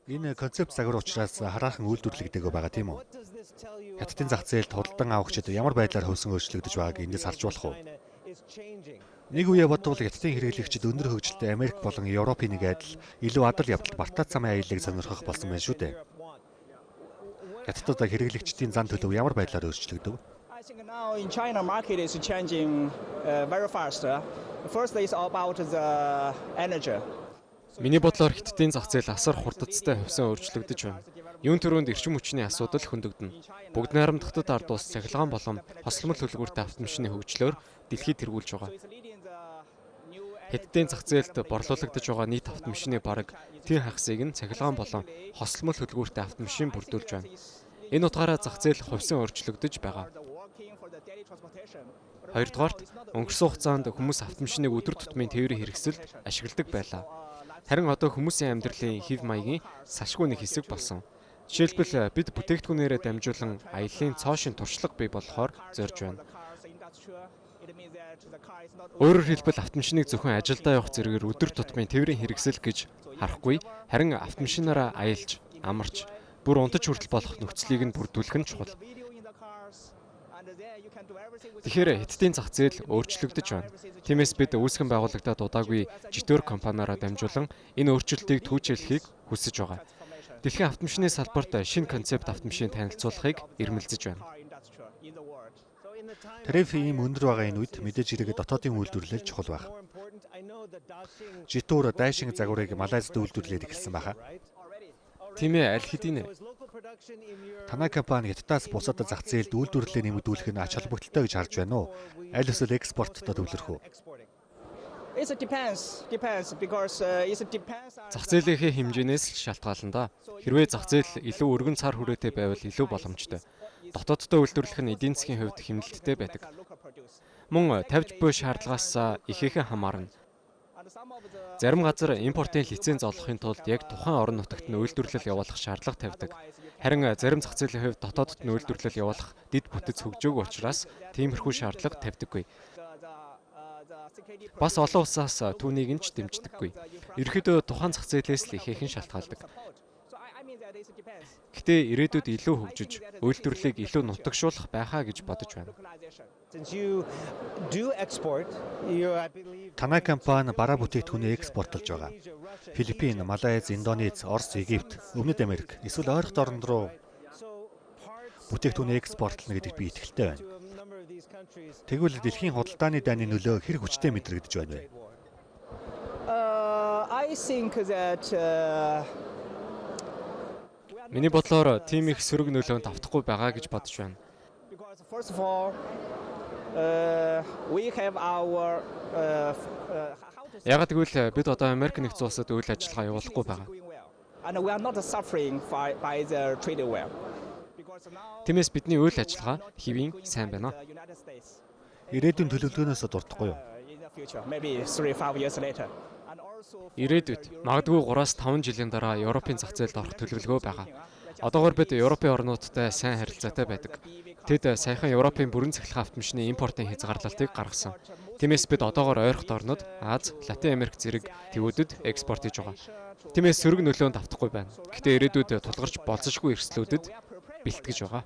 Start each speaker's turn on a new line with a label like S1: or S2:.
S1: Энэ концепт загвар учраас хараахан үйлдвэрлэгдээгөө байгаа тийм үү? Хятадын зах зээлд худалдан авагчид ямар байдлаар хөвсөн өөрчлөгдөж байгааг эндээс харж болох уу? Нэг үе бодвол хятадын хэрэглэгчид өндөр хөгжилтэй Америк болон Европын нэг адил илүү адал явдал бартаад замын аяллыг сонирхох болсон байна шүү дээ. Хятадд хэрэглэгчдийн зан төлөв ямар байдлаар өөрчлөгдөв?
S2: I think now in China market is changing very fast. First is about the energy.
S3: Миний бодлоор Хятадын зах зээл асар хурдцтай хувьсан өөрчлөгдөж байна. Юун төрөнд эрчим хүчний асуудал хөндөгдөнө. Бүгд найрамдахад ард улс цахилгаан болон хосломол төлгүүртэй автомашины хөгжлөөр дэлхийд тэргүүлж байгаа. Хятадын зах зээлд борлуулагдаж байгаа нийт автомашины бараг тэр хагасыг нь цахилгаан болон хосломол төлгүүртэй автомашин бүрдүүлж байна. Энэ утгаараа зах зээл хувьсан өөрчлөгдөж байгаа. Хоёрдугаарт өнгөрсөн хугацаанд хүмүүс автомашиныг өдөр тутмын тээврийн хэрэгсэлд ашигладаг байлаа. Харин одоо хүмүүсийн амьдралын хэв маягийн салшгүй нэг хэсэг болсон. Жишээлбэл бид бүтээгдэхүүнээрээ дамжуулан аяллаа цоошин туршлага бий болохоор зорж байна. Өөрөөр хэлбэл автомашиныг зөвхөн ажилдаа явах зэрэгээр өдөр тутмын тээврийн хэрэгсэл гэж харахгүй, харин автомашинаараа аялж, амарч, бүр унтаж хүртэл болох нөхцөлийг нь бүрдүүлэх нь чухал. Тэгэхээр Хятадын зах зээл өөрчлөгдөж байна. Тиймээс бид үүсгэн байгуулагдаад удаагүй житөр компаниараа дамжуулан энэ өөрчлөлтийг түүчилэхийг хүсэж байгаа. Дэлхийн автомашины салбарт шинэ концепт автомашин танилцуулахыг эрмэлзэж байна.
S1: Тариф ийм өндөр байгаа энэ үед мэдээж хэрэг дотоодын үйлдвэрлэл чухал байх. Житүр дайшин загварыг Малайзад үйлдвэрлээд эхэлсэн байхаа.
S3: Тийм ээ, аль хэдийн
S1: Танай компани Хятадаас бусад зах зээлд үйлдвэрлэлээ нэмэгдүүлэх нь ач холбогдолтой гэж харж байна уу? Аль эсвэл экспорттод төвлөрөх үү?
S3: зах зээлийнхээ хэмжээнээс л шалтгаална да. Хэрвээ зах зээл илүү өргөн цар хүрээтэй байвал илүү боломжтой. Дотооддоо үйлдвэрлэх нь эдийн засгийн хувьд хэмнэлттэй байдаг. Мөн тавьж буй шаардлагаас ихээхэн хамаарна. Зарим газар импортын лиценз олохын тулд яг тухайн орон нутагт нь үйлдвэрлэл явуулах шаардлага тавьдаг. Харин зарим зах зээлийн хувьд дотоодд нь үйлдвэрлэл явуулах дэд бүтэц хөгжөөг учраас тиймэрхүү шаардлага тавьдаггүй. Бас олон улсаас түүнийг нь ч дэмждэггүй. Ерөнхийдөө тухайн зах зээлээс л ихээхэн шалтгаалдаг. Гэтэ ирээдүйд илүү хөгжиж, үйлдвэрлэлийг илүү нутагшуулах байхаа гэж бодож байна.
S1: Танай компани бараа бүтээгдэхүүнээ экспортлж байгаа. Филиппин, Малайз, Индонез, Орос, Египт, Өмнөд Америк эсвэл ойролт орнд руу бүтээгдэхүүнээ экспортлно гэдэгт би итгэлтэй байна. Тэгвэл дэлхийн худалдааны дайны нөлөө хэр хүчтэй мэдрэгдэж байна вэ?
S3: Миний бодлоор тийм их сөрөг нөлөөнд автахгүй байгаа гэж бодож байна. Яагаад гэвэл бид одоо Америк нэгдсэн улсад үйл ажиллагаа явуулахгүй байгаа. Тиймээс бидний үйл ажиллагаа хэвийн сайн байна.
S1: Ирээдүйн төлөвлөгөөнөөс дуртахгүй юу?
S3: Ирээдүйд магадгүй 3-5 жилийн дараа Европын зах зээлд орох төлөвлөгөө байгаа. Одоогоор бид Европын орнуудтай сайн харилцаатай байдаг. Тэд саяхан Европын бүрэн цахилгаан автомашины импортын хязгаарлалтыг гаргасан. Тиймээс бид одоогоор ойролт орнууд, Аз, Латин Америк зэрэг төвүүдэд экспорт хийж байгаа. Тиймээс сөрөг нөлөөнд автахгүй байна. Гэхдээ ирээдүйд тулгарч болцсошгүй эрсдлүүдэд бэлтгэж байгаа.